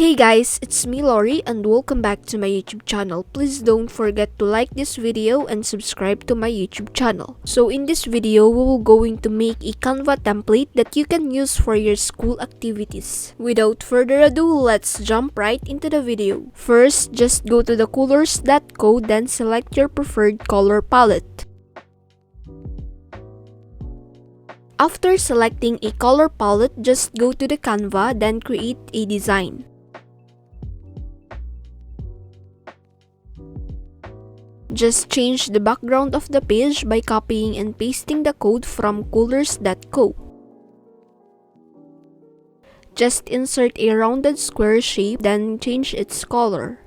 Hey guys, it's me Lori and welcome back to my YouTube channel. Please don't forget to like this video and subscribe to my YouTube channel. So in this video, we will going to make a Canva template that you can use for your school activities. Without further ado, let's jump right into the video. First, just go to the colors.co, then select your preferred color palette. After selecting a color palette, just go to the Canva, then create a design. Just change the background of the page by copying and pasting the code from colors.co. Just insert a rounded square shape, then change its color.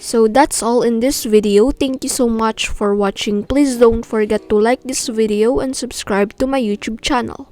So that's all in this video. Thank you so much for watching. Please don't forget to like this video and subscribe to my YouTube channel.